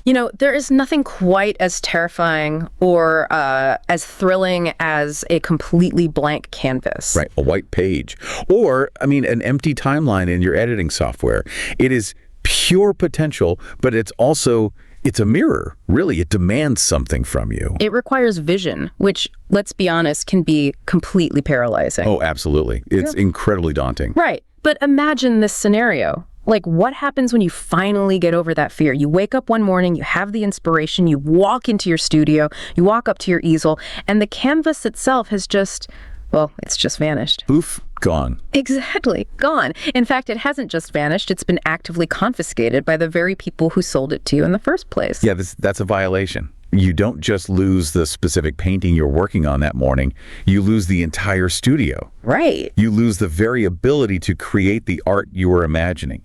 You know, there is nothing quite as terrifying or as thrilling as a completely blank canvas. Right, a white page. Or, I mean, an empty timeline in your editing software. It is pure potential, but it's a mirror. Really, it demands something from you. It requires vision, which, let's be honest, can be completely paralyzing. Oh, absolutely. It's incredibly daunting. Right. But imagine this scenario. Like, what happens when you finally get over that fear? You wake up one morning, you have the inspiration, you walk into your studio, you walk up to your easel, and the canvas itself has just, well, it's just vanished. Poof, gone. Exactly, gone. In fact, it hasn't just vanished, it's been actively confiscated by the very people who sold it to you in the first place. Yeah, that's a violation. You don't just lose the specific painting you're working on that morning, you lose the entire studio. Right. You lose the very ability to create the art you were imagining.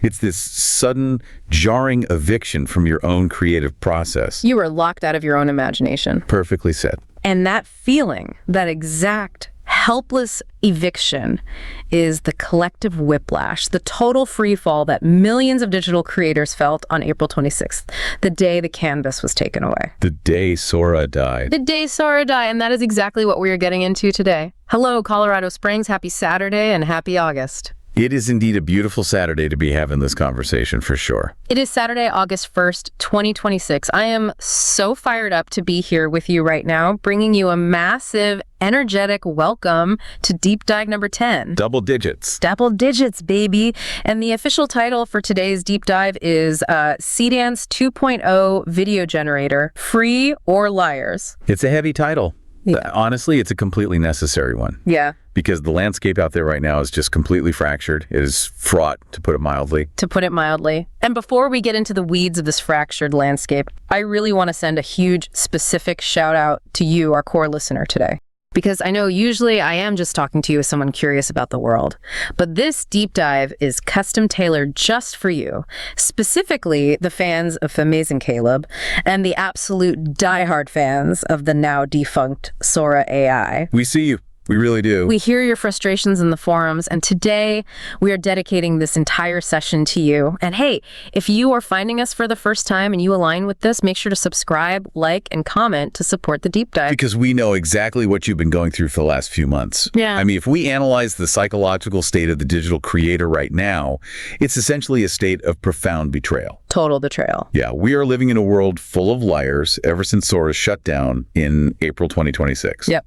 It's this sudden, jarring eviction from your own creative process. You were locked out of your own imagination. Perfectly said. And that feeling, that exact helpless eviction, is the collective whiplash, the total free fall that millions of digital creators felt on April 26th, the day the canvas was taken away. The day Sora died. The day Sora died, and that is exactly what we are getting into today. Hello, Colorado Springs. Happy Saturday and happy August. It is indeed a beautiful Saturday to be having this conversation, for sure. It is Saturday, August 1st, 2026. I am so fired up to be here with you right now, bringing you a massive, energetic welcome to Deep Dive number 10. Double digits. Double digits, baby. And the official title for today's Deep Dive is Seedance 2.0 Video Generator, Free or Liars? It's a heavy title. Yeah. Honestly, it's a completely necessary one. Yeah. Because the landscape out there right now is just completely fractured. It is fraught, to put it mildly. To put it mildly. And before we get into the weeds of this fractured landscape, I really want to send a huge, specific shout out to you, our core listener today. Because I know usually I am just talking to you as someone curious about the world. But this deep dive is custom tailored just for you. Specifically, the fans of TheAmazingKaleb and the absolute diehard fans of the now defunct Sora AI. We see you. We really do. We hear your frustrations in the forums, and today we are dedicating this entire session to you. And hey, if you are finding us for the first time and you align with this, make sure to subscribe, like, and comment to support the deep dive. Because we know exactly what you've been going through for the last few months. Yeah. I mean, if we analyze the psychological state of the digital creator right now, it's essentially a state of profound betrayal. Total betrayal. Yeah, we are living in a world full of liars ever since Sora shut down in April 2026. Yep.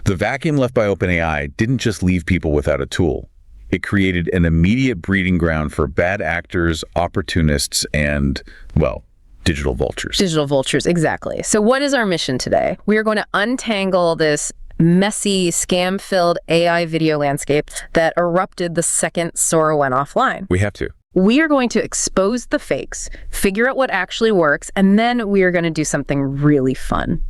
The vacuum left by OpenAI didn't just leave people without a tool. It created an immediate breeding ground for bad actors, opportunists, and, well, digital vultures. Digital vultures, exactly. So what is our mission today? We are going to untangle this messy, scam-filled AI video landscape that erupted the second Sora went offline. We have to. We are going to expose the fakes, figure out what actually works, and then we are going to do something really fun.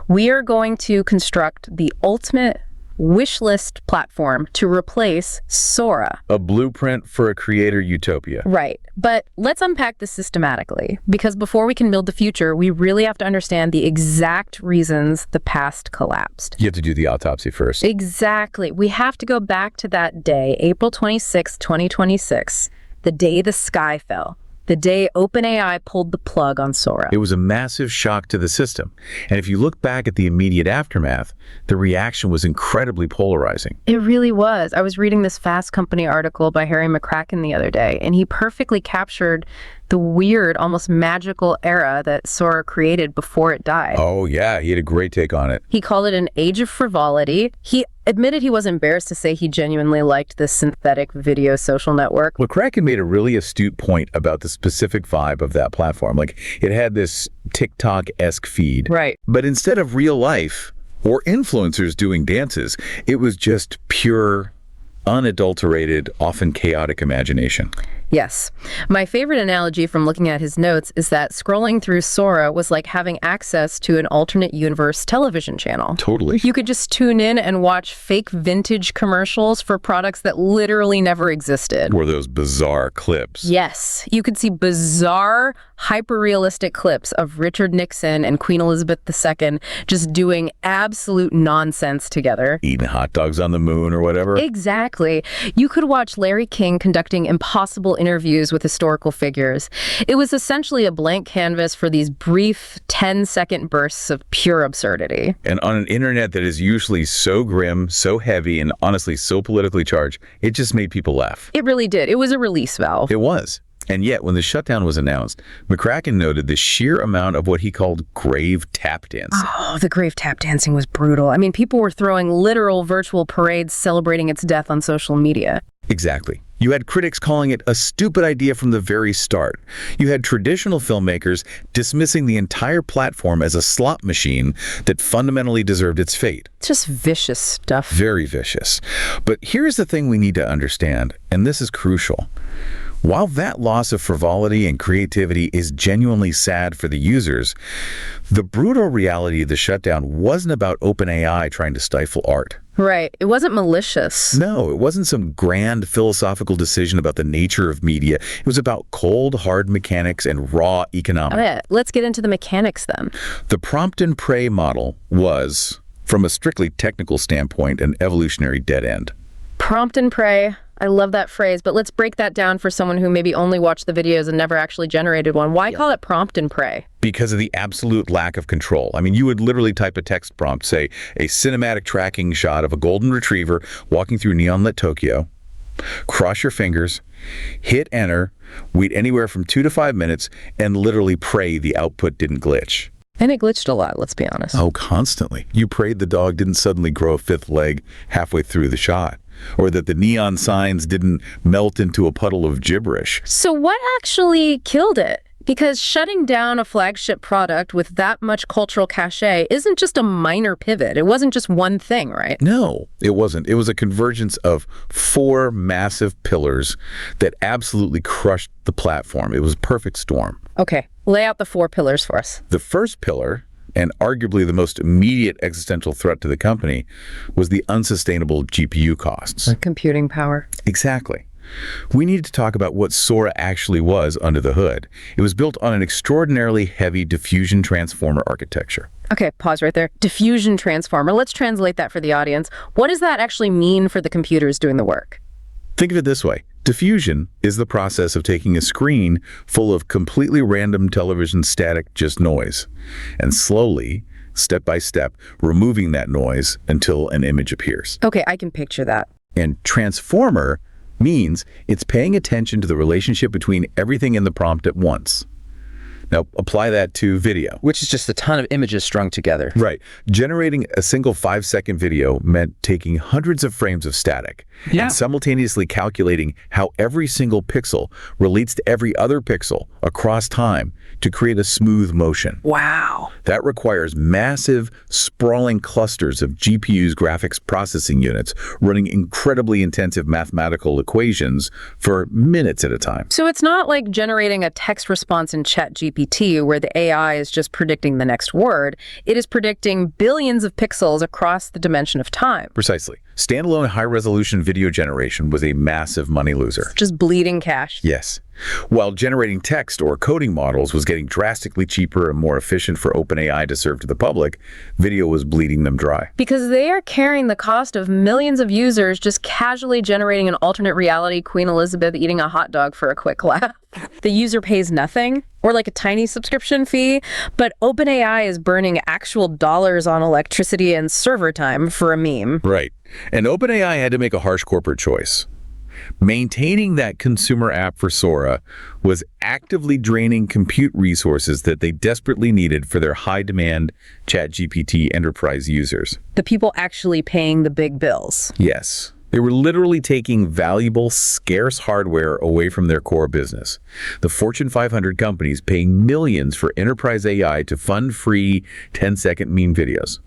We are going to construct the ultimate wish list platform to replace Sora. A blueprint for a creator utopia. Right. But let's unpack this systematically, because before we can build the future, we really have to understand the exact reasons the past collapsed. You have to do the autopsy first. Exactly. We have to go back to that day, April 26, 2026. The day the sky fell, the day OpenAI pulled the plug on Sora. It was a massive shock to the system. And if you look back at the immediate aftermath, the reaction was incredibly polarizing. It really was. I was reading this Fast Company article by Harry McCracken the other day, and he perfectly captured the weird, almost magical era that Sora created before it died. Oh, yeah. He had a great take on it. He called it an age of frivolity. He admitted he was embarrassed to say he genuinely liked this synthetic video social network. Well, Kraken made a really astute point about the specific vibe of that platform. Like, it had this TikTok-esque feed. Right. But instead of real life or influencers doing dances, it was just pure, unadulterated, often chaotic imagination. Yes. My favorite analogy from looking at his notes is that scrolling through Sora was like having access to an alternate universe television channel. Totally. You could just tune in and watch fake vintage commercials for products that literally never existed. Were those bizarre clips. Yes. You could see bizarre, hyper-realistic clips of Richard Nixon and Queen Elizabeth II just doing absolute nonsense together. Eating hot dogs on the moon or whatever. Exactly. You could watch Larry King conducting impossible interviews with historical figures. It was essentially a blank canvas for these brief 10-second bursts of pure absurdity. And on an internet that is usually so grim, so heavy, and honestly so politically charged, it just made people laugh. It really did. It was a release valve. It was. And yet, when the shutdown was announced, McCracken noted the sheer amount of what he called grave tap dancing. Oh, the grave tap dancing was brutal. I mean, people were throwing literal virtual parades celebrating its death on social media. Exactly. You had critics calling it a stupid idea from the very start. You had traditional filmmakers dismissing the entire platform as a slot machine that fundamentally deserved its fate. It's just vicious stuff. Very vicious. But here's the thing we need to understand, and this is crucial. While that loss of frivolity and creativity is genuinely sad for the users, the brutal reality of the shutdown wasn't about OpenAI trying to stifle art. Right. It wasn't malicious. No, it wasn't some grand philosophical decision about the nature of media. It was about cold, hard mechanics and raw economics. Oh, yeah. Let's get into the mechanics then. The prompt and pray model was, from a strictly technical standpoint, an evolutionary dead end. Prompt and pray. I love that phrase, but let's break that down for someone who maybe only watched the videos and never actually generated one. Why call it prompt and pray? Because of the absolute lack of control. I mean, you would literally type a text prompt, say, a cinematic tracking shot of a golden retriever walking through neon-lit Tokyo, cross your fingers, hit enter, wait anywhere from 2 to 5 minutes, and literally pray the output didn't glitch. And it glitched a lot, let's be honest. Oh, constantly. You prayed the dog didn't suddenly grow a fifth leg halfway through the shot, or that the neon signs didn't melt into a puddle of gibberish. So what actually killed it? Because shutting down a flagship product with that much cultural cachet isn't just a minor pivot. It wasn't just one thing, right? No, it wasn't. It was a convergence of 4 massive pillars that absolutely crushed the platform. It was a perfect storm. Okay, lay out the 4 pillars for us. The first pillar, and arguably the most immediate existential threat to the company, was the unsustainable GPU costs. Computing power. Exactly. We need to talk about what Sora actually was under the hood. It was built on an extraordinarily heavy diffusion transformer architecture. Okay, pause right there. Diffusion transformer. Let's translate that for the audience. What does that actually mean for the computers doing the work? Think of it this way. Diffusion is the process of taking a screen full of completely random television static, just noise, and slowly, step by step, removing that noise until an image appears. Okay, I can picture that. And transformer means it's paying attention to the relationship between everything in the prompt at once. Now, apply that to video. Which is just a ton of images strung together. Right. Generating a single 5-second video meant taking hundreds of frames of static and simultaneously calculating how every single pixel relates to every other pixel across time to create a smooth motion. Wow. That requires massive, sprawling clusters of GPU's graphics processing units running incredibly intensive mathematical equations for minutes at a time. So it's not like generating a text response in ChatGPT where the AI is just predicting the next word. It is predicting billions of pixels across the dimension of time. Precisely. Standalone high-resolution video generation was a massive money loser. Just bleeding cash. Yes. While generating text or coding models was getting drastically cheaper and more efficient for OpenAI to serve to the public, video was bleeding them dry. Because they are carrying the cost of millions of users just casually generating an alternate reality Queen Elizabeth eating a hot dog for a quick laugh. The user pays nothing, or like a tiny subscription fee, but OpenAI is burning actual dollars on electricity and server time for a meme. Right. And OpenAI had to make a harsh corporate choice. Maintaining that consumer app for Sora was actively draining compute resources that they desperately needed for their high-demand ChatGPT enterprise users. The people actually paying the big bills. Yes. They were literally taking valuable, scarce hardware away from their core business. The Fortune 500 companies paying millions for enterprise AI to fund free 10-second meme videos.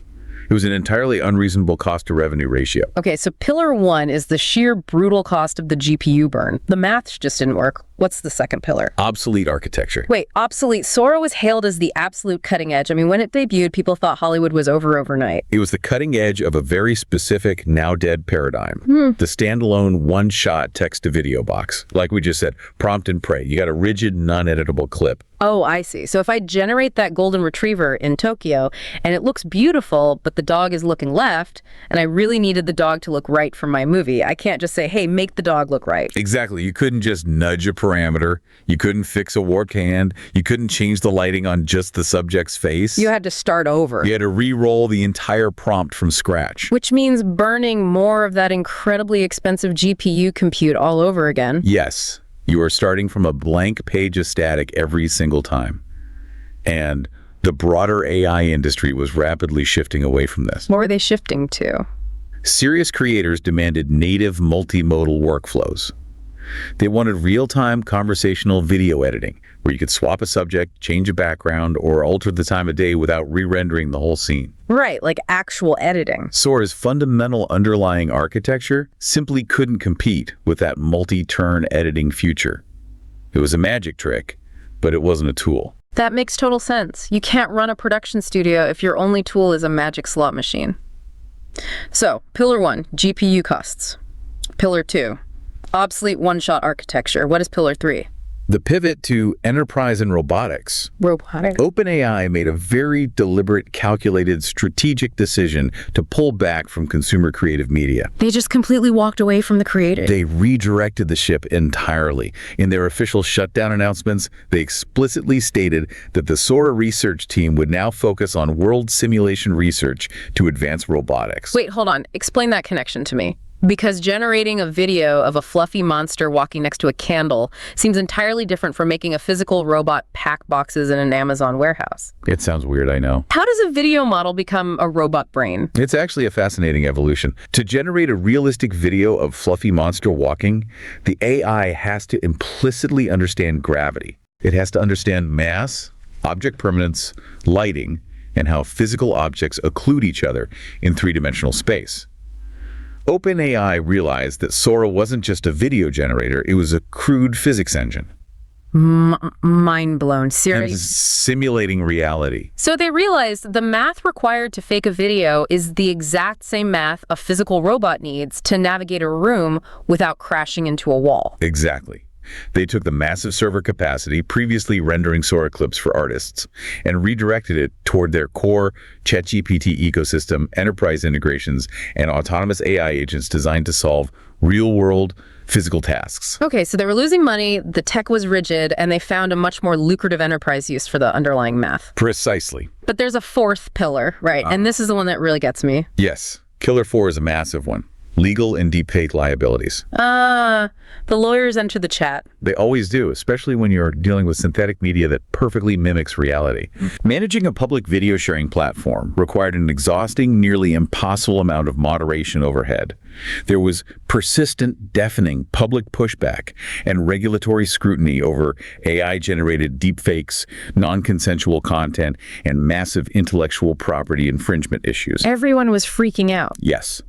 It was an entirely unreasonable cost-to-revenue ratio. Okay, so pillar 1 is the sheer brutal cost of the GPU burn. The math just didn't work. What's the second pillar? Obsolete architecture. Wait, obsolete. Sora was hailed as the absolute cutting edge. I mean, when it debuted, people thought Hollywood was over overnight. It was the cutting edge of a very specific, now-dead paradigm. The standalone one-shot text-to-video box. Like we just said, prompt and pray. You got a rigid, non-editable clip. Oh, I see. So if I generate that golden retriever in Tokyo and it looks beautiful, but the dog is looking left, and I really needed the dog to look right for my movie, I can't just say, hey, make the dog look right. Exactly. You couldn't just nudge a parameter. You couldn't fix a warped hand. You couldn't change the lighting on just the subject's face. You had to start over. You had to re-roll the entire prompt from scratch. Which means burning more of that incredibly expensive GPU compute all over again. Yes. You are starting from a blank page of static every single time. And the broader AI industry was rapidly shifting away from this. What were they shifting to? Serious creators demanded native multimodal workflows. They wanted real-time conversational video editing, where you could swap a subject, change a background, or alter the time of day without re-rendering the whole scene. Right, like actual editing. Sora's fundamental underlying architecture simply couldn't compete with that multi-turn editing future. It was a magic trick, but it wasn't a tool. That makes total sense. You can't run a production studio if your only tool is a magic slot machine. So, Pillar 1, GPU costs. Pillar 2, obsolete one-shot architecture. What is Pillar 3? The pivot to enterprise and robotics. Robotics. OpenAI made a very deliberate, calculated, strategic decision to pull back from consumer creative media. They just completely walked away from the creative. They redirected the ship entirely. In their official shutdown announcements, they explicitly stated that the Sora research team would now focus on world simulation research to advance robotics. Wait, hold on. Explain that connection to me. Because generating a video of a fluffy monster walking next to a candle seems entirely different from making a physical robot pack boxes in an Amazon warehouse. It sounds weird, I know. How does a video model become a robot brain? It's actually a fascinating evolution. To generate a realistic video of fluffy monster walking, the AI has to implicitly understand gravity. It has to understand mass, object permanence, lighting, and how physical objects occlude each other in three-dimensional space. OpenAI realized that Sora wasn't just a video generator, it was a crude physics engine. Mind blown. And Seriously. simulating reality. So they realized the math required to fake a video is the exact same math a physical robot needs to navigate a room without crashing into a wall. Exactly. They took the massive server capacity previously rendering Sora clips for artists and redirected it toward their core ChatGPT ecosystem, enterprise integrations, and autonomous AI agents designed to solve real-world physical tasks. Okay, so they were losing money, the tech was rigid, and they found a much more lucrative enterprise use for the underlying math. Precisely. But there's a fourth pillar, right? And this is the one that really gets me. Yes. Killer 4 is a massive one. Legal and deepfake liabilities. The lawyers enter the chat. They always do, especially when you're dealing with synthetic media that perfectly mimics reality. Managing a public video sharing platform required an exhausting, nearly impossible amount of moderation overhead. There was persistent, deafening public pushback and regulatory scrutiny over AI-generated deepfakes, non-consensual content, and massive intellectual property infringement issues. Everyone was freaking out. Yes.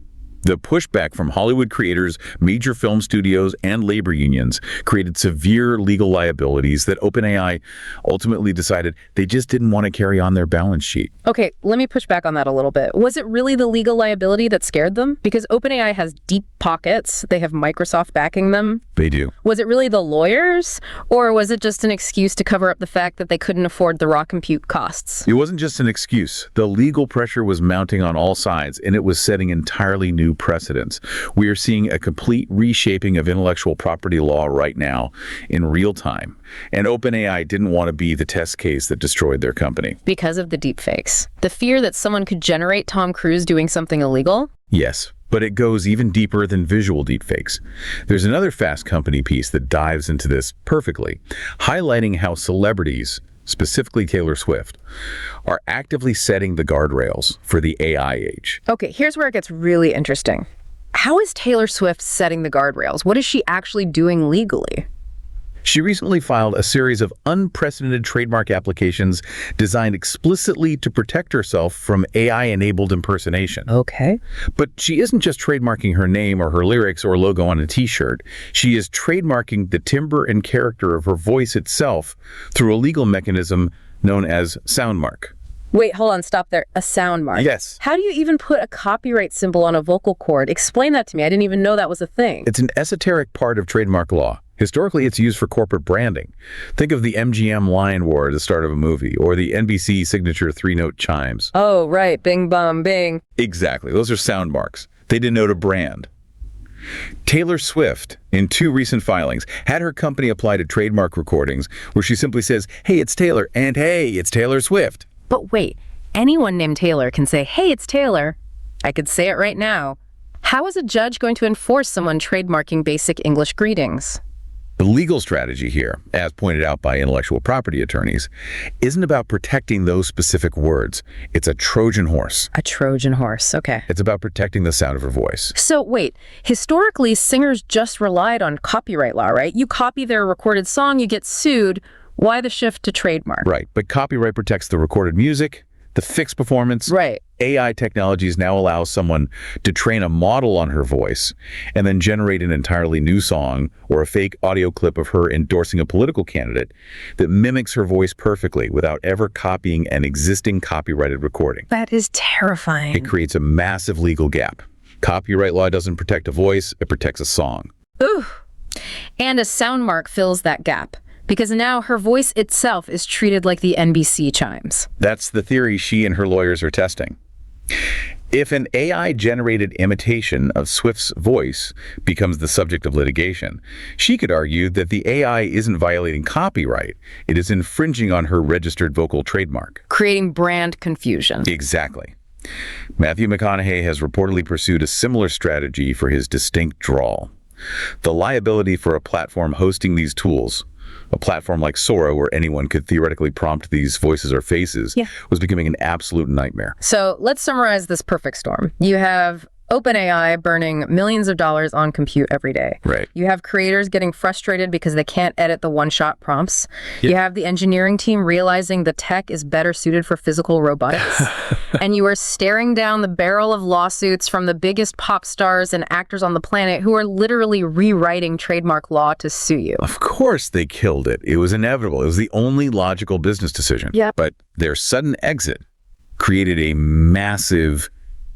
The pushback from Hollywood creators, major film studios, and labor unions created severe legal liabilities that OpenAI ultimately decided they just didn't want to carry on their balance sheet. Okay, let me push back on that a little bit. Was it really the legal liability that scared them? Because OpenAI has deep pockets. They have Microsoft backing them. They do. Was it really the lawyers? Or was it just an excuse to cover up the fact that they couldn't afford the raw compute costs? It wasn't just an excuse. The legal pressure was mounting on all sides, and it was setting entirely new precedents. We are seeing a complete reshaping of intellectual property law right now in real time. And OpenAI didn't want to be the test case that destroyed their company. Because of the deepfakes. The fear that someone could generate Tom Cruise doing something illegal? Yes, but it goes even deeper than visual deepfakes. There's another Fast Company piece that dives into this perfectly, highlighting how celebrities, specifically Taylor Swift, are actively setting the guardrails for the AI age. Okay, here's where it gets really interesting. How is Taylor Swift setting the guardrails? What is she actually doing legally? She recently filed a series of unprecedented trademark applications designed explicitly to protect herself from AI-enabled impersonation. Okay. But she isn't just trademarking her name or her lyrics or logo on a t-shirt. She is trademarking the timbre and character of her voice itself through a legal mechanism known as soundmark. Wait, hold on, stop there. A sound mark. Yes. How do you even put a copyright symbol on a vocal cord? Explain that to me. I didn't even know that was a thing. It's an esoteric part of trademark law. Historically, it's used for corporate branding. Think of the MGM Lion War at the start of a movie, or the NBC signature three-note chimes. Oh, right. Bing, bum, bing. Exactly. Those are sound marks. They denote a brand. Taylor Swift, in 2 recent filings, had her company apply to trademark recordings where she simply says, "Hey, it's Taylor," and "Hey, it's Taylor Swift." But wait, anyone named Taylor can say, "Hey, it's Taylor." I could say it right now. How is a judge going to enforce someone trademarking basic English greetings? The legal strategy here, as pointed out by intellectual property attorneys, isn't about protecting those specific words. It's a Trojan horse. A Trojan horse, okay. It's about protecting the sound of her voice. So wait, historically, singers just relied on copyright law, right? You copy their recorded song, you get sued. Why the shift to trademark? Right, but copyright protects the recorded music, the fixed performance. Right. AI technologies now allow someone to train a model on her voice and then generate an entirely new song or a fake audio clip of her endorsing a political candidate that mimics her voice perfectly without ever copying an existing copyrighted recording. That is terrifying. It creates a massive legal gap. Copyright law doesn't protect a voice, it protects a song. Ooh. And a sound mark fills that gap, because now her voice itself is treated like the NBC chimes. That's the theory she and her lawyers are testing. If an AI-generated imitation of Swift's voice becomes the subject of litigation, she could argue that the AI isn't violating copyright, it is infringing on her registered vocal trademark. Creating brand confusion. Exactly. Matthew McConaughey has reportedly pursued a similar strategy for his distinct drawl. The liability for a platform hosting these tools, a platform like Sora where anyone could theoretically prompt these voices or faces, was becoming an absolute nightmare. So let's summarize this perfect storm. You have OpenAI burning millions of dollars on compute every day. Right. You have creators getting frustrated because they can't edit the one-shot prompts. You have the engineering team realizing the tech is better suited for physical robotics. And you are staring down the barrel of lawsuits from the biggest pop stars and actors on the planet who are literally rewriting trademark law to sue you. Of course they killed it. It was inevitable. It was the only logical business decision. Yep. But their sudden exit created a massive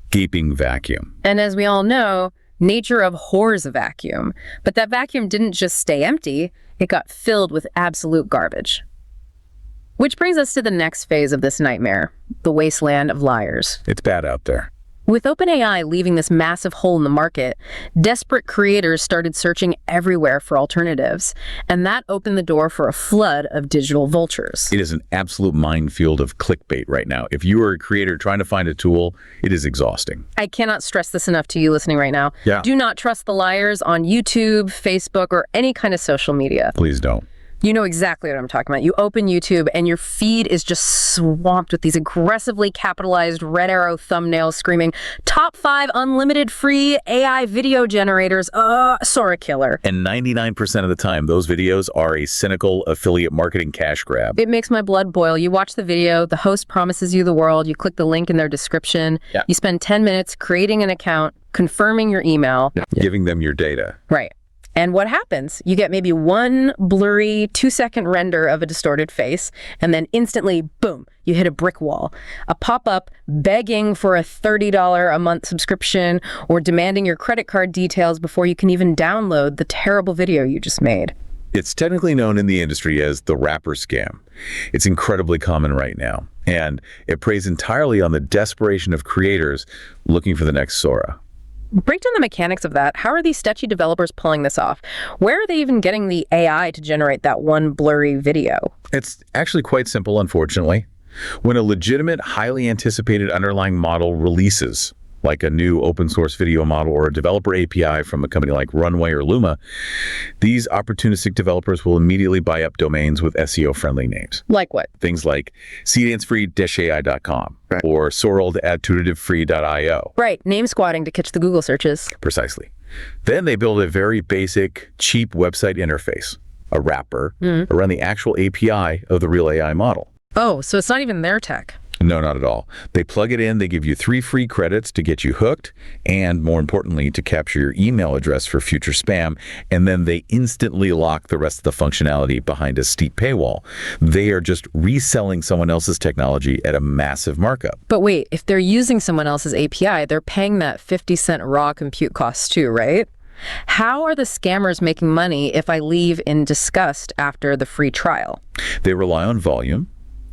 gaping vacuum. And as we all know, nature abhors a vacuum. But that vacuum didn't just stay empty, it got filled with absolute garbage. Which brings us to the next phase of this nightmare, the wasteland of liars. It's bad out there. With OpenAI leaving this massive hole in the market, desperate creators started searching everywhere for alternatives, and that opened the door for a flood of digital vultures. It is an absolute minefield of clickbait right now. If you are a creator trying to find a tool, it is exhausting. I cannot stress this enough to you listening right now. Yeah. Do not trust the liars on YouTube, Facebook, or any kind of social media. Please don't. You know exactly what I'm talking about. You open YouTube and your feed is just swamped with these aggressively capitalized red arrow thumbnails screaming, "Top 5 unlimited free AI video generators, Sora killer." And 99% of the time, those videos are a cynical affiliate marketing cash grab. It makes my blood boil. You watch the video, the host promises you the world, you click the link in their description, you spend 10 minutes creating an account, confirming your email. Giving them your data. Right. And what happens? You get maybe one blurry 2-second render of a distorted face, and then instantly, boom, you hit a brick wall. A pop-up begging for a $30 a month subscription or demanding your credit card details before you can even download the terrible video you just made. It's technically known in the industry as the rapper scam. It's incredibly common right now, and it preys entirely on the desperation of creators looking for the next Sora. Break down the mechanics of that. How are these sketchy developers pulling this off? Where are they even getting the AI to generate that one blurry video? It's actually quite simple, unfortunately. When a legitimate, highly anticipated underlying model releases, like a new open source video model or a developer API from a company like Runway or Luma, these opportunistic developers will immediately buy up domains with SEO-friendly names. Like what? Things like seedancefree-ai.com or sorrel-adtuitivefree.io. Right, name squatting to catch the Google searches. Precisely. Then they build a very basic, cheap website interface, a wrapper, around the actual API of the real AI model. Oh, so it's not even their tech. No, not at all. They plug it in, they give you 3 free credits to get you hooked, and more importantly, to capture your email address for future spam, and then they instantly lock the rest of the functionality behind a steep paywall. They are just reselling someone else's technology at a massive markup. But wait, if they're using someone else's API, they're paying that 50-cent raw compute cost too, right? How are the scammers making money if I leave in disgust after the free trial? They rely on volume,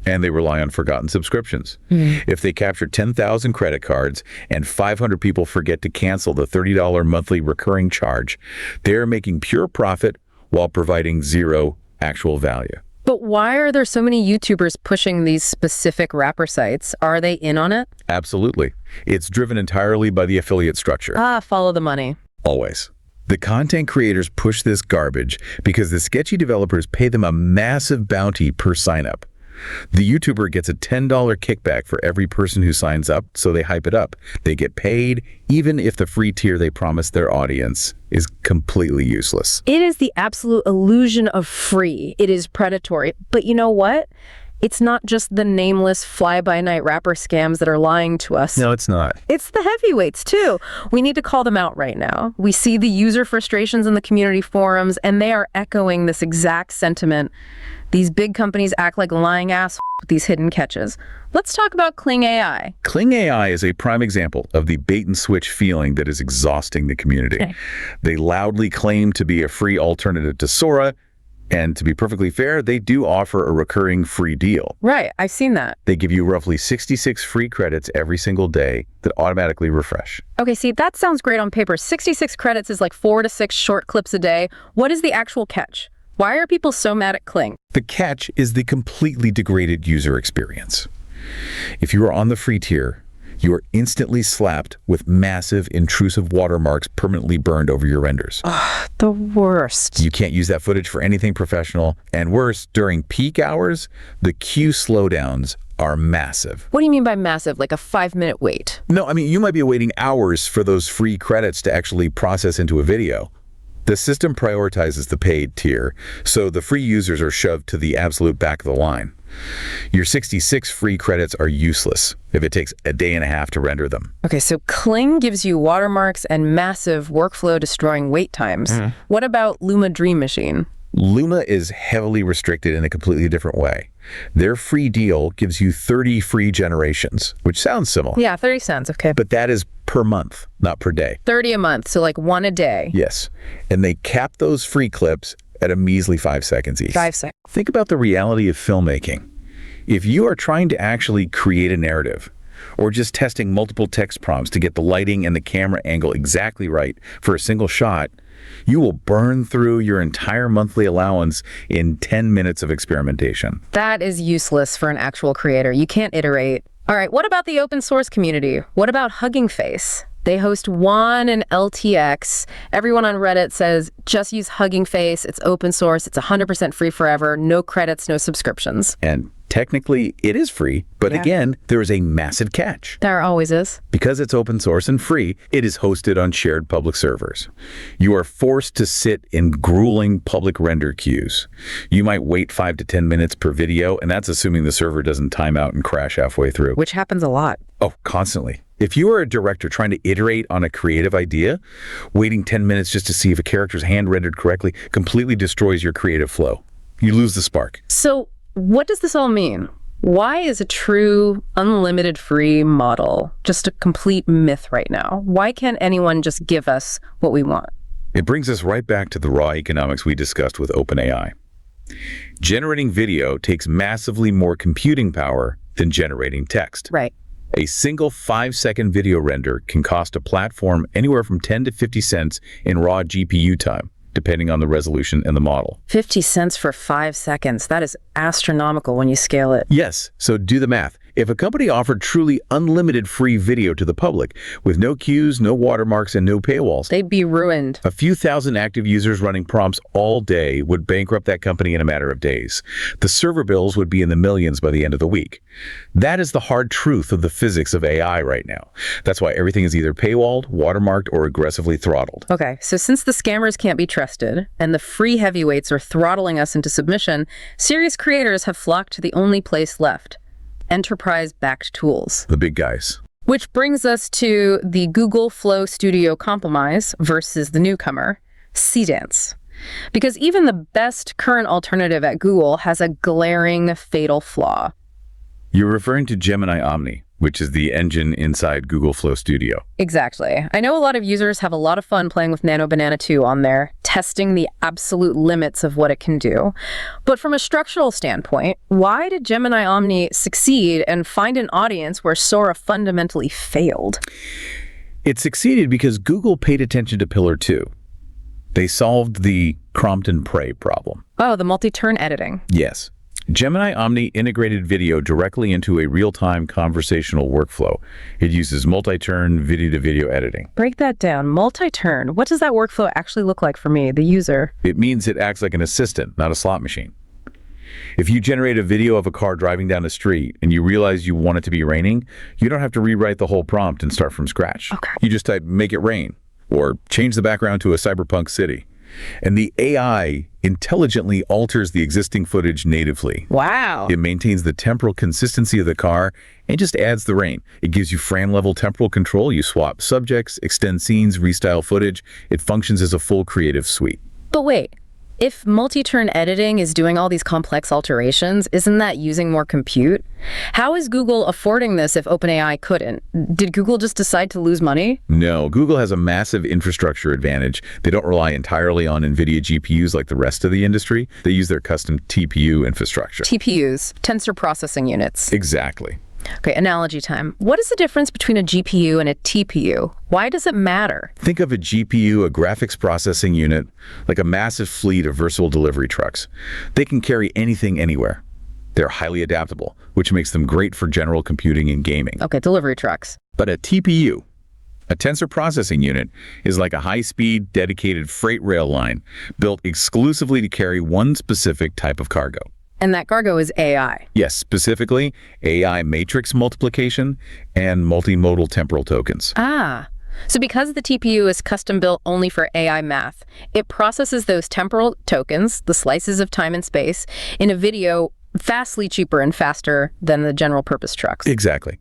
and they rely on forgotten subscriptions. If they capture 10,000 credit cards and 500 people forget to cancel the $30 monthly recurring charge, they're making pure profit while providing zero actual value. But why are there so many YouTubers pushing these specific wrapper sites? Are they in on it? Absolutely. It's driven entirely by the affiliate structure. Follow the money. Always. The content creators push this garbage because the sketchy developers pay them a massive bounty per sign-up. The YouTuber gets a $10 kickback for every person who signs up, so they hype it up. They get paid, even if the free tier they promised their audience is completely useless. It is the absolute illusion of free. It is predatory. But you know what? It's not just the nameless fly-by-night wrapper scams that are lying to us. No, it's not. It's the heavyweights, too. We need to call them out right now. We see the user frustrations in the community forums, and they are echoing this exact sentiment. These big companies act like lying ass with these hidden catches. Let's talk about Kling AI. Kling AI is a prime example of the bait-and-switch feeling that is exhausting the community. Okay. They loudly claim to be a free alternative to Sora, and to be perfectly fair, they do offer a recurring free deal. Right, I've seen that. They give you roughly 66 free credits every single day that automatically refresh. Okay, see, that sounds great on paper. 66 credits is like 4 to 6 short clips a day. What is the actual catch? Why are people so mad at Kling? The catch is the completely degraded user experience. If you are on the free tier, you are instantly slapped with massive, intrusive watermarks permanently burned over your renders. The worst. You can't use that footage for anything professional, and worse, during peak hours, the queue slowdowns are massive. What do you mean by massive? Like a 5-minute wait? No, I mean, you might be waiting hours for those free credits to actually process into a video. The system prioritizes the paid tier, so the free users are shoved to the absolute back of the line. Your 66 free credits are useless if it takes a day and a half to render them. Okay, so Kling gives you watermarks and massive workflow-destroying wait times. What about Luma Dream Machine? Luma is heavily restricted in a completely different way. Their free deal gives you 30 free generations, which sounds similar. Yeah, 30 cents, okay. But that is per month, not per day. 30 a month, so like 1 a day. Yes. And they cap those free clips at a measly 5 seconds each. 5 seconds. Think about the reality of filmmaking. If you are trying to actually create a narrative, or just testing multiple text prompts to get the lighting and the camera angle exactly right for a single shot, you will burn through your entire monthly allowance in 10 minutes of experimentation. That is useless for an actual creator. You can't iterate. All right, what about the open source community? What about Hugging Face? They host One and LTX. Everyone on Reddit says, just use Hugging Face. It's open source. It's 100% free forever. No credits, no subscriptions. And technically, it is free, but again, there is a massive catch. There always is. Because it's open source and free, it is hosted on shared public servers. You are forced to sit in grueling public render queues. You might wait 5 to 10 minutes per video, and that's assuming the server doesn't time out and crash halfway through. Which happens a lot. Oh, constantly. If you are a director trying to iterate on a creative idea, waiting 10 minutes just to see if a character's hand rendered correctly completely destroys your creative flow. You lose the spark. So what does this all mean? Why is a true unlimited free model just a complete myth right now? Why can't anyone just give us what we want? It brings us right back to the raw economics we discussed with OpenAI. Generating video takes massively more computing power than generating text. Right. A single 5-second video render can cost a platform anywhere from 10 to 50 cents in raw GPU time, depending on the resolution and the model. 50 cents for 5 seconds. That is astronomical when you scale it. Yes, so do the math. If a company offered truly unlimited free video to the public, with no queues, no watermarks, and no paywalls, They'd be ruined. a few thousand active users running prompts all day would bankrupt that company in a matter of days. The server bills would be in the millions by the end of the week. That is the hard truth of the physics of AI right now. That's why everything is either paywalled, watermarked, or aggressively throttled. Okay, so since the scammers can't be trusted and the free heavyweights are throttling us into submission, serious creators have flocked to the only place left: enterprise-backed tools. The big guys. Which brings us to the Google Flow Studio compromise versus the newcomer, Seedance. Because even the best current alternative at Google has a glaring, fatal flaw. You're referring to Gemini Omni, which is the engine inside Google Flow Studio. Exactly. I know a lot of users have a lot of fun playing with Nano Banana 2 on there, testing the absolute limits of what it can do. But from a structural standpoint, why did Gemini Omni succeed and find an audience where Sora fundamentally failed? It succeeded because Google paid attention to Pillar 2. They solved the prompt and pray problem. Oh, the multi-turn editing. Yes. Gemini Omni integrated video directly into a real-time conversational workflow. It uses multi-turn video-to-video editing. Break that down. Multi-turn. What does that workflow actually look like for me, the user? It means it acts like an assistant, not a slot machine. If you generate a video of a car driving down the street and you realize you want it to be raining, you don't have to rewrite the whole prompt and start from scratch. Okay. You just type, make it rain, or change the background to a cyberpunk city. And the AI intelligently alters the existing footage natively. Wow. It maintains the temporal consistency of the car and just adds the rain. It gives you frame-level temporal control. You swap subjects, extend scenes, restyle footage. It functions as a full creative suite. But wait, if multi-turn editing is doing all these complex alterations, isn't that using more compute? How is Google affording this if OpenAI couldn't? Did Google just decide to lose money? No, Google has a massive infrastructure advantage. They don't rely entirely on NVIDIA GPUs like the rest of the industry. They use their custom TPU infrastructure. TPUs, tensor processing units. Exactly. Okay, analogy time. What is the difference between a GPU and a TPU? Why does it matter? Think of a GPU, a graphics processing unit, like a massive fleet of versatile delivery trucks. They can carry anything anywhere. They're highly adaptable, which makes them great for general computing and gaming. Okay, delivery trucks. But a TPU, a tensor processing unit, is like a high-speed, dedicated freight rail line built exclusively to carry one specific type of cargo. And that cargo is AI. Yes, specifically AI matrix multiplication and multimodal temporal tokens. Ah, so because the TPU is custom built only for AI math, it processes those temporal tokens, the slices of time and space, in a video vastly cheaper and faster than the general purpose trucks. Exactly.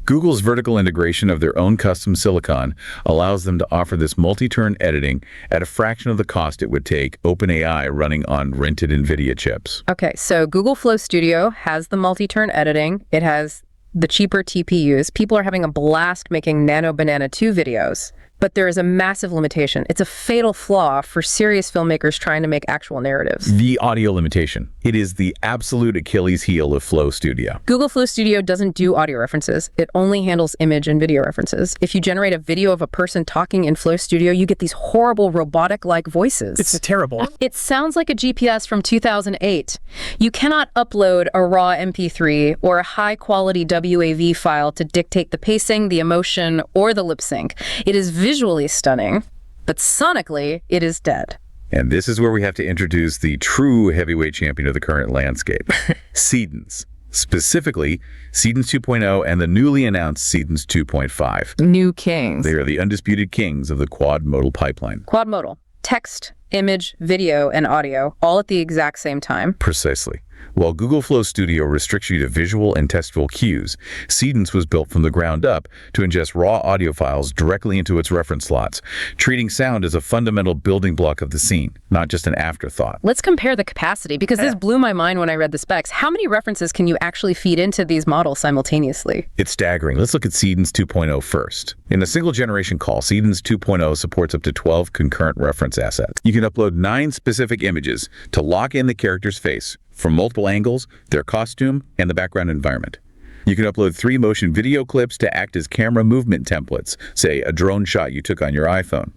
Google's vertical integration of their own custom silicon allows them to offer this multi-turn editing at a fraction of the cost it would take OpenAI running on rented NVIDIA chips. Okay, so Google Flow Studio has the multi-turn editing. It has the cheaper TPUs. People are having a blast making Nano Banana 2 videos. But there is a massive limitation. It's a fatal flaw for serious filmmakers trying to make actual narratives. The audio limitation. It is the absolute Achilles heel of Flow Studio. Google Flow Studio doesn't do audio references. It only handles image and video references. If you generate a video of a person talking in Flow Studio, you get these horrible robotic-like voices. It's terrible. It sounds like a GPS from 2008. You cannot upload a raw MP3 or a high-quality WAV file to dictate the pacing, the emotion, or the lip sync. It is visually stunning, but sonically, it is dead. And this is where we have to introduce the true heavyweight champion of the current landscape, Seedance. Specifically, Seedance 2.0 and the newly announced Seedance 2.5. New kings. They are the undisputed kings of the quad modal pipeline. Quad modal. Text, image, video, and audio, all at the exact same time. Precisely. While Google Flow Studio restricts you to visual and textual cues, Seedance was built from the ground up to ingest raw audio files directly into its reference slots, treating sound as a fundamental building block of the scene, not just an afterthought. Let's compare the capacity, because this blew my mind when I read the specs. How many references can you actually feed into these models simultaneously? It's staggering. Let's look at Seedance 2.0 first. In a single generation call, Seedance 2.0 supports up to 12 concurrent reference assets. You can upload 9 specific images to lock in the character's face from multiple angles, their costume, and the background environment. You can upload 3 motion video clips to act as camera movement templates, say a drone shot you took on your iPhone.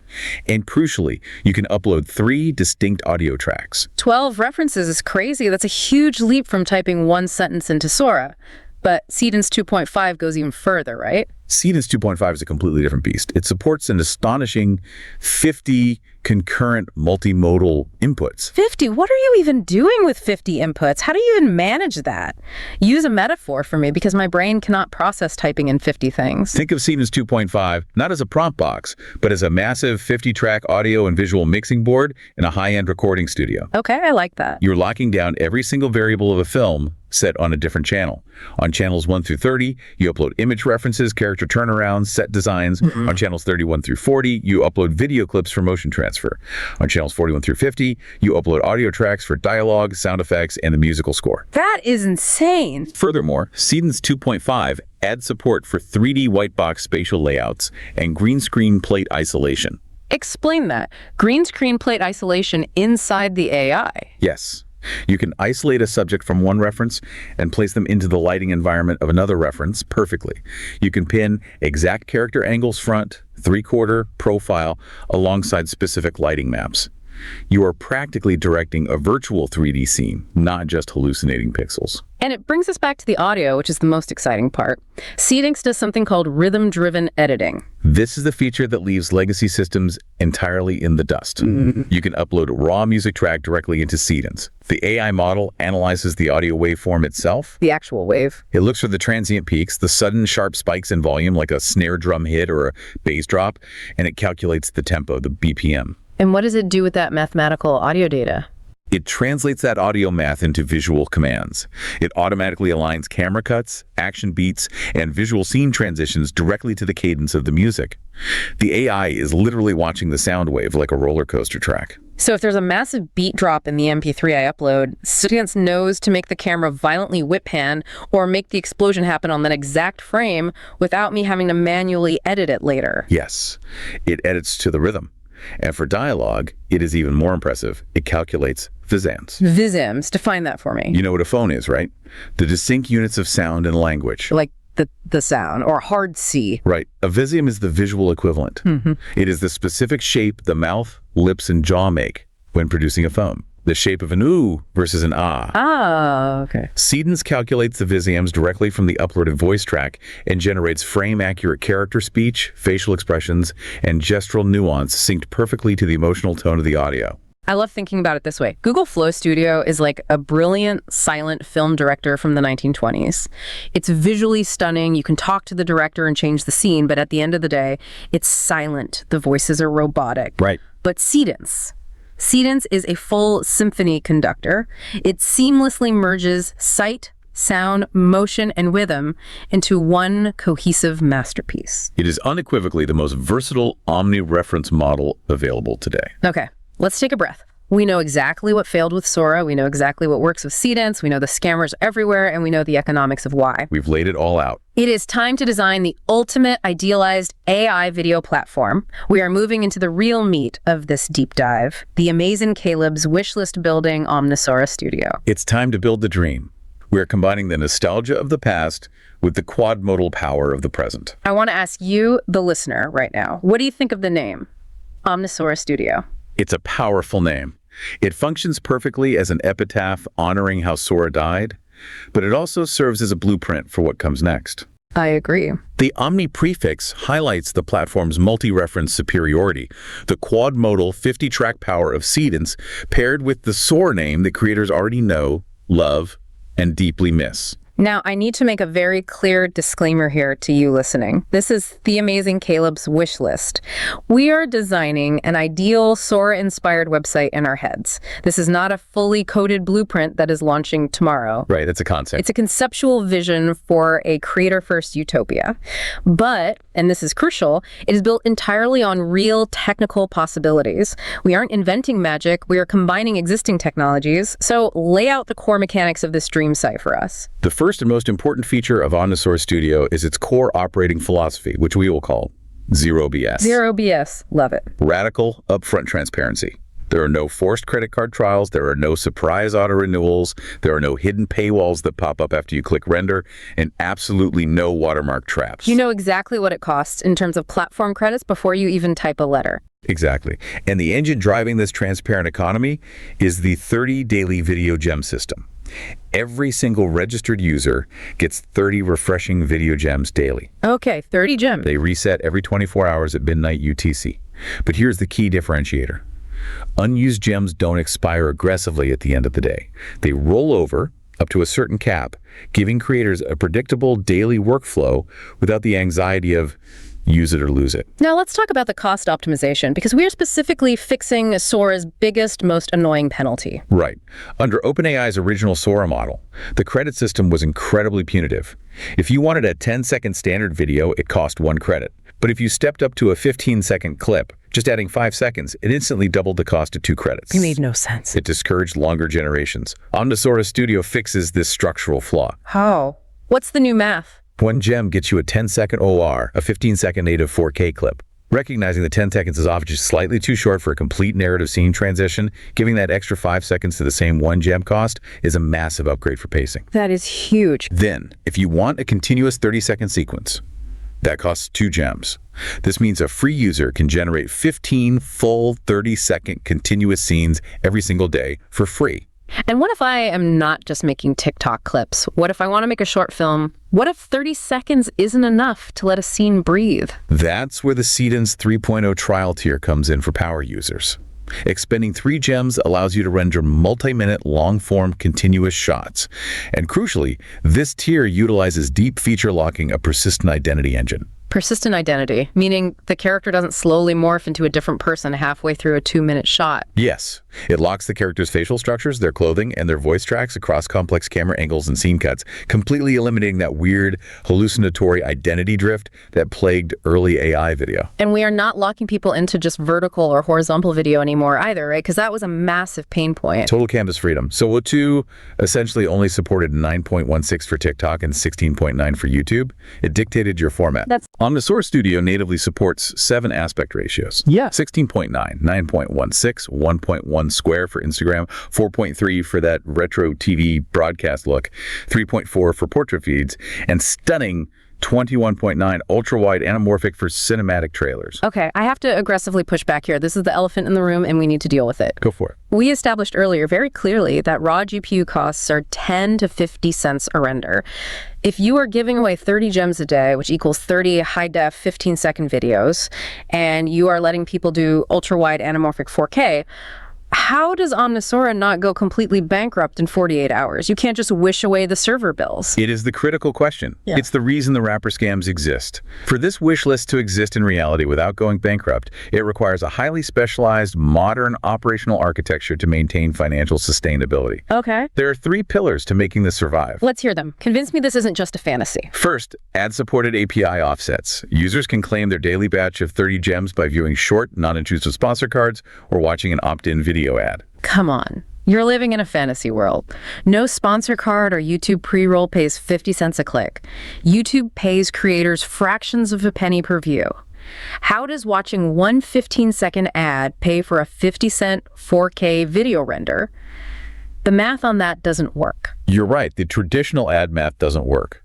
And crucially, you can upload 3 distinct audio tracks. 12 references is crazy. That's a huge leap from typing one sentence into Sora. But Seedance 2.5 goes even further, right? Seedance 2.5 is a completely different beast. It supports an astonishing 50 concurrent multimodal inputs. 50? What are you even doing with 50 inputs? How do you even manage that? Use a metaphor for me, because my brain cannot process typing in 50 things. Think of Seedance 2.5 not as a prompt box, but as a massive 50-track audio and visual mixing board in a high-end recording studio. Okay, I like that. You're locking down every single variable of a film set on a different channel. On channels 1 through 30, you upload image references, character turnarounds, set designs. On channels 31 through 40, you upload video clips for motion transfer. On channels 41 through 50, you upload audio tracks for dialogue, sound effects, and the musical score. That is insane. Furthermore, Seedance 2.5 adds support for 3D white box spatial layouts and green screen plate isolation. Explain that. Green screen plate isolation inside the AI. Yes. You can isolate a subject from one reference and place them into the lighting environment of another reference perfectly. You can pin exact character angles front, three-quarter, profile, alongside specific lighting maps. You are practically directing a virtual 3D scene, not just hallucinating pixels. And it brings us back to the audio, which is the most exciting part. Seedance does something called rhythm-driven editing. This is the feature that leaves legacy systems entirely in the dust. You can upload a raw music track directly into Seedance. The AI model analyzes the audio waveform itself. The actual wave. It looks for the transient peaks, the sudden sharp spikes in volume like a snare drum hit or a bass drop, and it calculates the tempo, the BPM. And what does it do with that mathematical audio data? It translates that audio math into visual commands. It automatically aligns camera cuts, action beats, and visual scene transitions directly to the cadence of the music. The AI is literally watching the sound wave like a roller coaster track. So if there's a massive beat drop in the MP3 I upload, Seedance knows to make the camera violently whip pan or make the explosion happen on that exact frame without me having to manually edit it later. Yes, it edits to the rhythm. And for dialogue, it is even more impressive. It calculates Seedance. Visims, define that for me. You know what a phone is, right? The distinct units of sound and language. Like the sound, or hard C. Right. A visium is the visual equivalent. It is the specific shape the mouth, lips, and jaw make when producing a phone. The shape of an ooh versus an ah. Ah, okay. Seedance calculates the visiums directly from the uploaded voice track and generates frame-accurate character speech, facial expressions, and gestural nuance synced perfectly to the emotional tone of the audio. I love thinking about it this way. Google Flow Studio is like a brilliant silent film director from the 1920s. It's visually stunning. You can talk to the director and change the scene, but at the end of the day, it's silent. The voices are robotic. Right. But Seedance is a full symphony conductor. It seamlessly merges sight, sound, motion, and rhythm into one cohesive masterpiece. It is unequivocally the most versatile omni-reference model available today. Okay, let's take a breath. We know exactly what failed with Sora. We know exactly what works with Seedance. We know the scammers everywhere, and we know the economics of why. We've laid it all out. It is time to design the ultimate idealized AI video platform. We are moving into the real meat of this deep dive, TheAmazingKaleb's wishlist building Omnisaura Studio. It's time to build the dream. We are combining the nostalgia of the past with the quad-modal power of the present. I want to ask you, the listener, right now, what do you think of the name Omnisaura Studio? It's a powerful name. It functions perfectly as an epitaph honoring how Sora died, but it also serves as a blueprint for what comes next. I agree. The Omni prefix highlights the platform's multi-reference superiority, the quad-modal 50-track power of Seedance paired with the Sora name that creators already know, love, and deeply miss. Now, I need to make a very clear disclaimer here to you listening. This is TheAmazingKaleb's wish list. We are designing an ideal Sora-inspired website in our heads. This is not a fully coded blueprint that is launching tomorrow. Right, it's a concept. It's a conceptual vision for a creator-first utopia. But, and this is crucial, it is built entirely on real technical possibilities. We aren't inventing magic, we are combining existing technologies. So lay out the core mechanics of this dream site for us. The first and most important feature of Omnisaura Studio is its core operating philosophy, which we will call Zero BS. Zero BS. Love it. Radical, upfront transparency. There are no forced credit card trials, there are no surprise auto renewals, there are no hidden paywalls that pop up after you click render, and absolutely no watermark traps. You know exactly what it costs in terms of platform credits before you even type a letter. Exactly. And the engine driving this transparent economy is the 30 daily video gem system. Every single registered user gets 30 refreshing video gems daily. Okay, 30 gems. They reset every 24 hours at midnight UTC. But here's the key differentiator. Unused gems don't expire aggressively at the end of the day. They roll over up to a certain cap, giving creators a predictable daily workflow without the anxiety of, Use it or lose it. Now let's talk about the cost optimization, because we are specifically fixing Sora's biggest, most annoying penalty. Right. Under OpenAI's original Sora model, the credit system was incredibly punitive. If you wanted a 10-second standard video, it cost 1 credit. But if you stepped up to a 15-second clip, just adding 5 seconds, it instantly doubled the cost to 2 credits. It made no sense. It discouraged longer generations. Omnisora Studio fixes this structural flaw. How? What's the new math? 1 gem gets you a 10-second OR, a 15-second native 4K clip. Recognizing that 10 seconds is often just slightly too short for a complete narrative scene transition, giving that extra 5 seconds to the same 1 gem cost is a massive upgrade for pacing. That is huge. Then, if you want a continuous 30-second sequence, that costs 2 gems. This means a free user can generate 15 full 30-second continuous scenes every single day for free. And what if I am not just making TikTok clips? What if I want to make a short film? What if 30 seconds isn't enough to let a scene breathe? That's where the Seedance 3.0 trial tier comes in for power users. Expending 3 gems allows you to render multi-minute, long-form, continuous shots. And crucially, this tier utilizes deep feature locking, a persistent identity engine. Persistent identity, meaning the character doesn't slowly morph into a different person halfway through a 2-minute shot. Yes, it locks the character's facial structures, their clothing, and their voice tracks across complex camera angles and scene cuts, completely eliminating that weird, hallucinatory identity drift that plagued early AI video. And we are not locking people into just vertical or horizontal video anymore either, right? Because that was a massive pain point. Total canvas freedom. So 2 essentially only supported 9.16 for TikTok and 16.9 for YouTube. It dictated your format. Omnisora Studio natively supports 7 aspect ratios. Yeah. 16.9, 9.16, 1.1 square for Instagram, 4.3 for that retro TV broadcast look, 3.4 for portrait feeds, and stunning 21.9 ultra-wide anamorphic for cinematic trailers. Okay, I have to aggressively push back here. This is the elephant in the room, and we need to deal with it. Go for it. We established earlier very clearly that raw GPU costs are 10 to 50 cents a render. If you are giving away 30 gems a day, which equals 30 high-def 15-second videos, and you are letting people do ultra-wide anamorphic 4K, how does Omnisora not go completely bankrupt in 48 hours? You can't just wish away the server bills. It is the critical question. Yeah. It's the reason the wrapper scams exist. For this wish list to exist in reality without going bankrupt, it requires a highly specialized, modern operational architecture to maintain financial sustainability. Okay. There are 3 pillars to making this survive. Let's hear them. Convince me this isn't just a fantasy. First, ad-supported API offsets. Users can claim their daily batch of 30 gems by viewing short, non-intrusive sponsor cards or watching an opt-in video ad. Come on. You're living in a fantasy world. No sponsor card or YouTube pre-roll pays 50 cents a click. YouTube pays creators fractions of a penny per view. How does watching one 15-second ad pay for a 50-cent 4K video render? The math on that doesn't work. You're right. The traditional ad math doesn't work,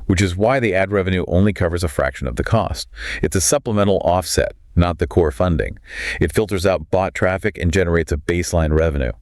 which is why the ad revenue only covers a fraction of the cost. It's a supplemental offset, not the core funding. It filters out bot traffic and generates a baseline revenue.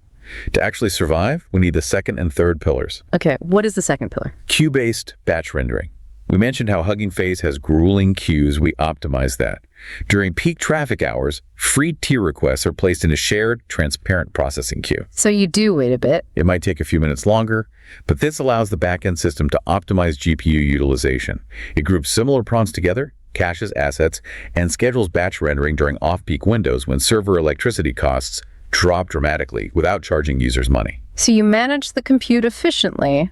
To actually survive, we need the second and third pillars. Okay, what is the second pillar? Queue-based batch rendering. We mentioned how Hugging Face has grueling queues. We optimize that. During peak traffic hours, free tier requests are placed in a shared, transparent processing queue. So you do wait a bit. It might take a few minutes longer, but this allows the backend system to optimize GPU utilization. It groups similar prompts together, caches assets, and schedules batch rendering during off-peak windows when server electricity costs drop dramatically without charging users money. So you manage the compute efficiently,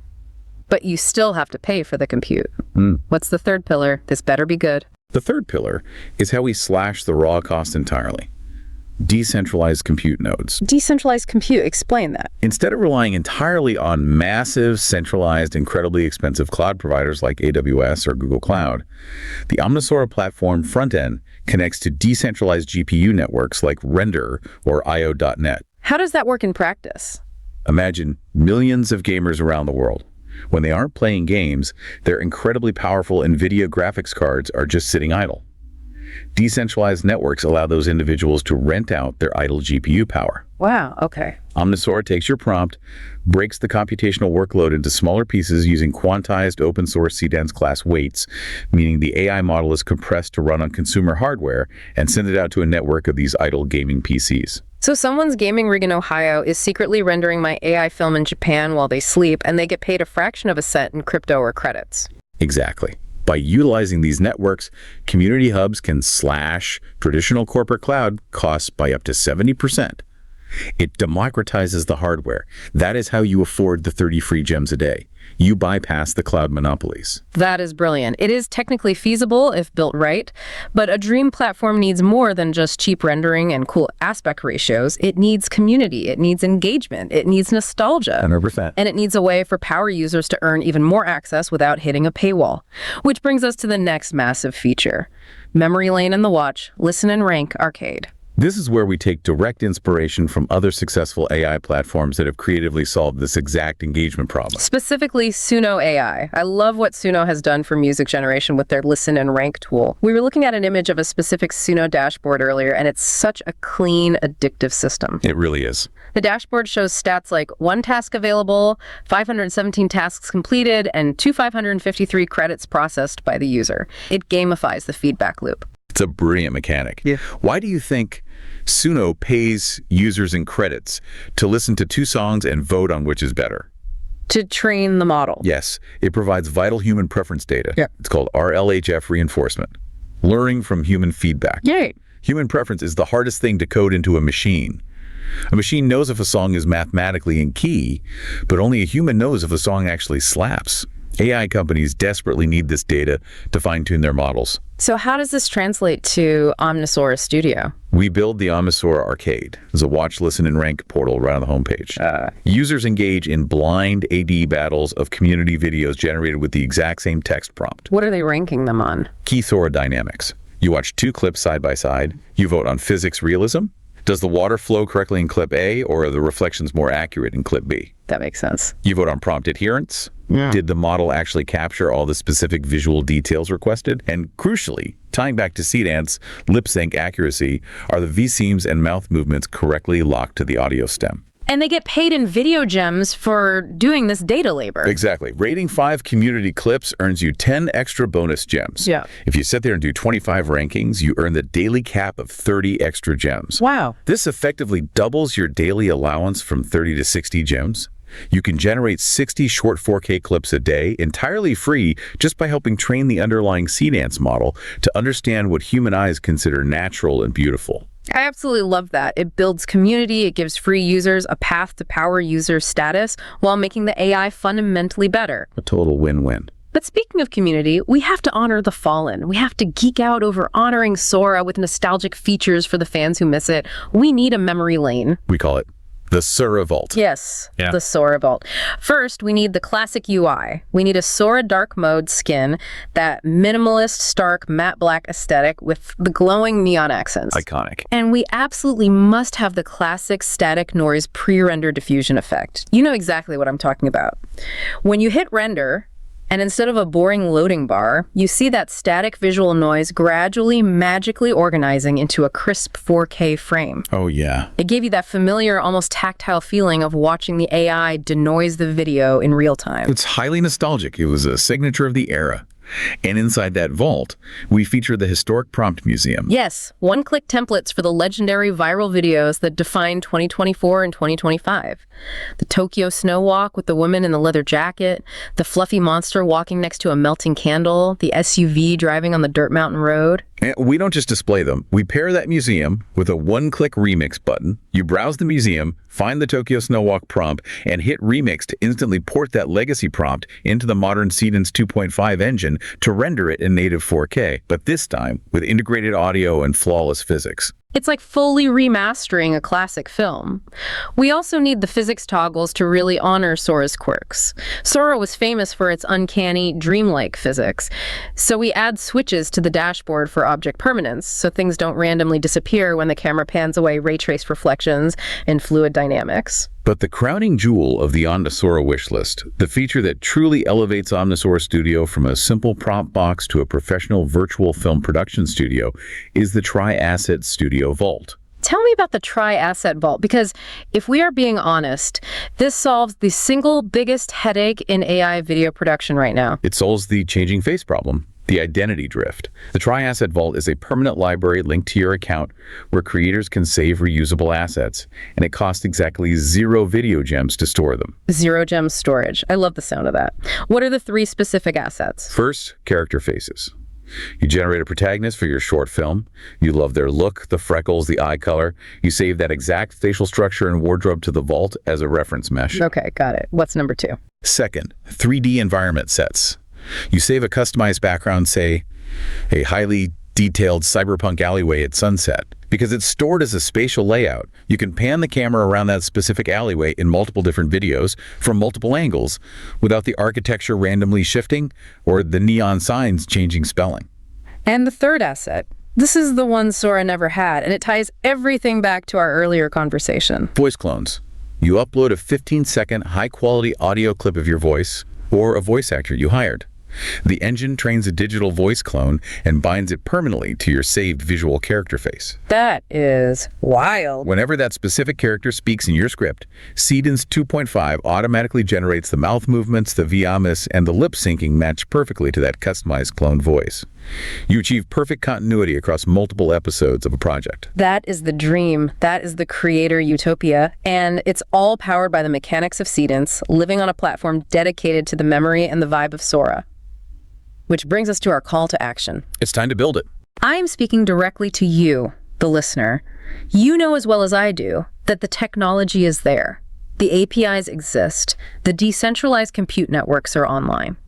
but you still have to pay for the compute. What's the third pillar? This better be good. The third pillar is how we slash the raw cost entirely. Decentralized compute nodes. Decentralized compute, explain that. Instead of relying entirely on massive, centralized, incredibly expensive cloud providers like AWS or Google Cloud, the Omnisora platform front-end connects to decentralized GPU networks like Render or IO.net. How does that work in practice? Imagine millions of gamers around the world. When they aren't playing games, their incredibly powerful NVIDIA graphics cards are just sitting idle. Decentralized networks allow those individuals to rent out their idle GPU power. Wow, okay. Omnisora takes your prompt, breaks the computational workload into smaller pieces using quantized open source Seedance class weights, meaning the AI model is compressed to run on consumer hardware, and sends it out to a network of these idle gaming PCs. So someone's gaming rig in Ohio is secretly rendering my AI film in Japan while they sleep, and they get paid a fraction of a cent in crypto or credits. Exactly. By utilizing these networks, community hubs can slash traditional corporate cloud costs by up to 70%. It democratizes the hardware. That is how you afford the 30 free gems a day. You bypass the cloud monopolies. That is brilliant. It is technically feasible if built right, but a dream platform needs more than just cheap rendering and cool aspect ratios. It needs community, it needs engagement, it needs nostalgia. 100%. And it needs a way for power users to earn even more access without hitting a paywall. Which brings us to the next massive feature. Memory lane in the watch, listen and rank arcade. This is where we take direct inspiration from other successful AI platforms that have creatively solved this exact engagement problem. Specifically, Suno AI. I love what Suno has done for music generation with their listen and rank tool. We were looking at an image of a specific Suno dashboard earlier, and it's such a clean, addictive system. It really is. The dashboard shows stats like 1 task available, 517 tasks completed, and 553 credits processed by the user. It gamifies the feedback loop. It's a brilliant mechanic. Yeah. Why do you think Suno pays users in credits to listen to 2 songs and vote on which is better? To train the model. Yes, it provides vital human preference data. Yeah. It's called RLHF reinforcement, learning from human feedback. Yay. Human preference is the hardest thing to code into a machine. A machine knows if a song is mathematically in key, but only a human knows if a song actually slaps. AI companies desperately need this data to fine-tune their models. So how does this translate to Omnisaurus Studio? We build the Omnisaur Arcade. There's a watch, listen, and rank portal right on the homepage. Users engage in blind AD battles of community videos generated with the exact same text prompt. What are they ranking them on? Key Thora dynamics. You watch 2 clips side by side. You vote on physics realism. Does the water flow correctly in clip A, or are the reflections more accurate in clip B? That makes sense. You vote on prompt adherence. Did the model actually capture all the specific visual details requested? And crucially, tying back to Seedance, lip sync accuracy, are the V-seams and mouth movements correctly locked to the audio stem? And they get paid in video gems for doing this data labor. Exactly. Rating 5 community clips earns you 10 extra bonus gems. Yeah. If you sit there and do 25 rankings, you earn the daily cap of 30 extra gems. Wow. This effectively doubles your daily allowance from 30 to 60 gems. You can generate 60 short 4K clips a day entirely free just by helping train the underlying Seedance model to understand what human eyes consider natural and beautiful. I absolutely love that. It builds community, it gives free users a path to power user status while making the AI fundamentally better. A total win-win. But speaking of community, we have to honor the fallen. We have to geek out over honoring Sora with nostalgic features for the fans who miss it. We need a memory lane. We call it the Sora Vault. Yes, Yeah. the Sora Vault. First, we need the classic UI. We need a Sora dark mode skin, that minimalist, stark, matte black aesthetic with the glowing neon accents. Iconic. And we absolutely must have the classic static noise pre-render diffusion effect. You know exactly what I'm talking about. When you hit render, and instead of a boring loading bar, you see that static visual noise gradually, magically organizing into a crisp 4K frame. Oh, yeah. It gave you that familiar, almost tactile feeling of watching the AI denoise the video in real time. It's highly nostalgic. It was a signature of the era. And inside that vault, we feature the Historic Prompt Museum. Yes, one-click templates for the legendary viral videos that defined 2024 and 2025. The Tokyo snow walk with the woman in the leather jacket, the fluffy monster walking next to a melting candle, the SUV driving on the dirt mountain road. And we don't just display them. We pair that museum with a one-click remix button. You browse the museum, find the Tokyo Snow Walk prompt, and hit remix to instantly port that legacy prompt into the modern Seedance 2.5 engine to render it in native 4K, but this time with integrated audio and flawless physics. It's like fully remastering a classic film. We also need the physics toggles to really honor Sora's quirks. Sora was famous for its uncanny, dreamlike physics, so we add switches to the dashboard for object permanence, so things don't randomly disappear when the camera pans away ray trace reflections and fluid dynamics. But the crowning jewel of the Omnisora wishlist, the feature that truly elevates Omnisora Studio from a simple prompt box to a professional virtual film production studio, is the Tri-Asset Studio Vault. Tell me about the Tri-Asset Vault, because if we are being honest, this solves the single biggest headache in AI video production right now. It solves the changing face problem. The identity drift. The Tri-Asset Vault is a permanent library linked to your account where creators can save reusable assets, and it costs exactly 0 video gems to store them. 0 gem storage. I love the sound of that. What are the 3 specific assets? First, character faces. You generate a protagonist for your short film. You love their look, the freckles, the eye color. You save that exact facial structure and wardrobe to the vault as a reference mesh. Okay, got it. What's number 2? Second, 3D environment sets. You save a customized background, say, a highly detailed cyberpunk alleyway at sunset. Because it's stored as a spatial layout, you can pan the camera around that specific alleyway in multiple different videos from multiple angles without the architecture randomly shifting or the neon signs changing spelling. And the 3rd asset. This is the one Sora never had, and it ties everything back to our earlier conversation. Voice clones. You upload a 15-second high-quality audio clip of your voice or a voice actor you hired. The engine trains a digital voice clone and binds it permanently to your saved visual character face. That is wild. Whenever that specific character speaks in your script, Seedance 2.5 automatically generates the mouth movements, the VMIS, and the lip syncing match perfectly to that customized cloned voice. You achieve perfect continuity across multiple episodes of a project. That is the dream. That is the creator utopia. And it's all powered by the mechanics of Seedance, living on a platform dedicated to the memory and the vibe of Sora. Which brings us to our call to action. It's time to build it. I am speaking directly to you, the listener. You know as well as I do that the technology is there. The APIs exist. The decentralized compute networks are online.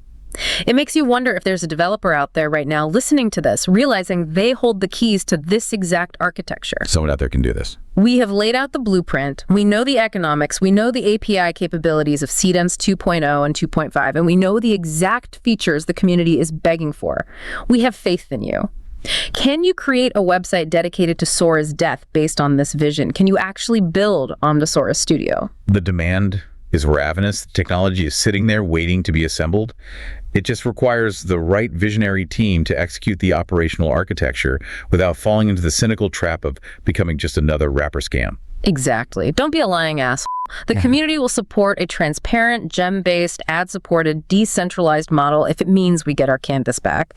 It makes you wonder if there's a developer out there right now listening to this, realizing they hold the keys to this exact architecture. Someone out there can do this. We have laid out the blueprint. We know the economics. We know the API capabilities of Seedance 2.0 and 2.5, and we know the exact features the community is begging for. We have faith in you. Can you create a website dedicated to Sora's death based on this vision? Can you actually build Omnisora's studio? The demand is ravenous. The technology is sitting there waiting to be assembled. It just requires the right visionary team to execute the operational architecture without falling into the cynical trap of becoming just another wrapper scam. Exactly. Don't be a lying asshole. The community will support a transparent, gem-based, ad-supported, decentralized model if it means we get our canvas back.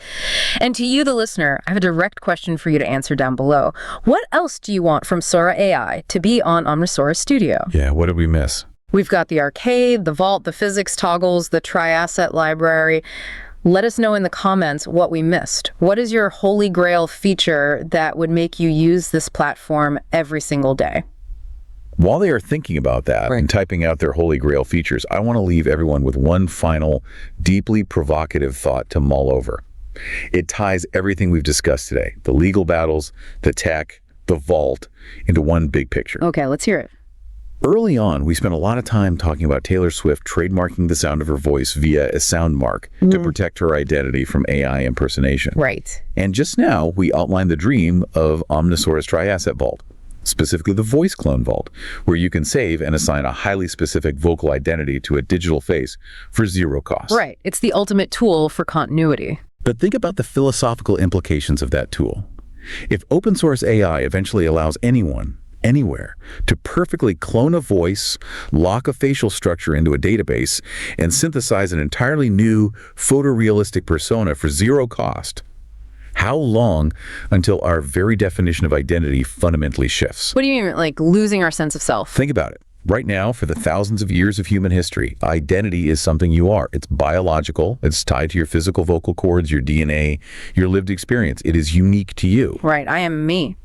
And to you, the listener, I have a direct question for you to answer down below. What else do you want from Sora AI to be on Omnisora's studio? Yeah, what did we miss? We've got the arcade, the vault, the physics toggles, the tri-asset library. Let us know in the comments what we missed. What is your holy grail feature that would make you use this platform every single day? While they are thinking about that and typing out their holy grail features, I want to leave everyone with one final, deeply provocative thought to mull over. It ties everything we've discussed today, the legal battles, the tech, the vault, into one big picture. Okay, let's hear it. Early on, we spent a lot of time talking about Taylor Swift trademarking the sound of her voice via a sound mark to protect her identity from AI impersonation. Right. And just now, we outlined the dream of Omnisora's Tri-Asset Vault, specifically the voice clone vault, where you can save and assign a highly specific vocal identity to a digital face for 0 cost. Right. It's the ultimate tool for continuity. But think about the philosophical implications of that tool. If open source AI eventually allows anyone, anywhere, to perfectly clone a voice, lock a facial structure into a database, and synthesize an entirely new photorealistic persona for 0 cost, how long until our very definition of identity fundamentally shifts? What do you mean, like losing our sense of self? Think about it. Right now, for the thousands of years of human history, identity is something you are. It's biological. It's tied to your physical vocal cords, your DNA, your lived experience. It is unique to you. Right. I am me.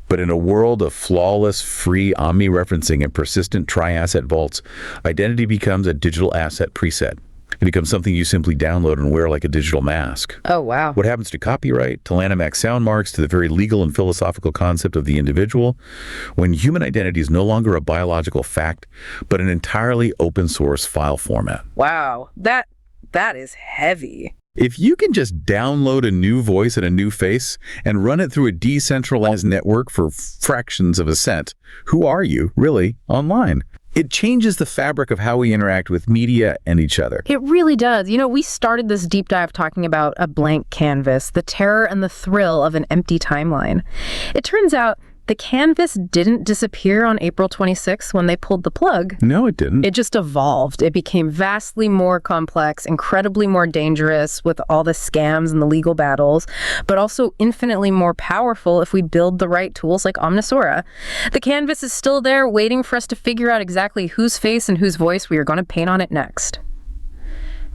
But in a world of flawless, free omni-referencing and persistent tri-asset vaults, identity becomes a digital asset preset. It becomes something you simply download and wear like a digital mask. Oh, wow. What happens to copyright, to landmark sound marks, to the very legal and philosophical concept of the individual, when human identity is no longer a biological fact, but an entirely open source file format? Wow. That is heavy. If you can just download a new voice and a new face and run it through a decentralized network for fractions of a cent, who are you, really, online? It changes the fabric of how we interact with media and each other. It really does. You know, we started this deep dive talking about a blank canvas, the terror and the thrill of an empty timeline. It turns out the canvas didn't disappear on April 26th when they pulled the plug. No, it didn't. It just evolved. It became vastly more complex, incredibly more dangerous with all the scams and the legal battles, but also infinitely more powerful if we build the right tools like Omnisora. The canvas is still there waiting for us to figure out exactly whose face and whose voice we are going to paint on it next.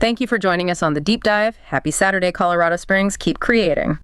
Thank you for joining us on The Deep Dive. Happy Saturday, Colorado Springs. Keep creating.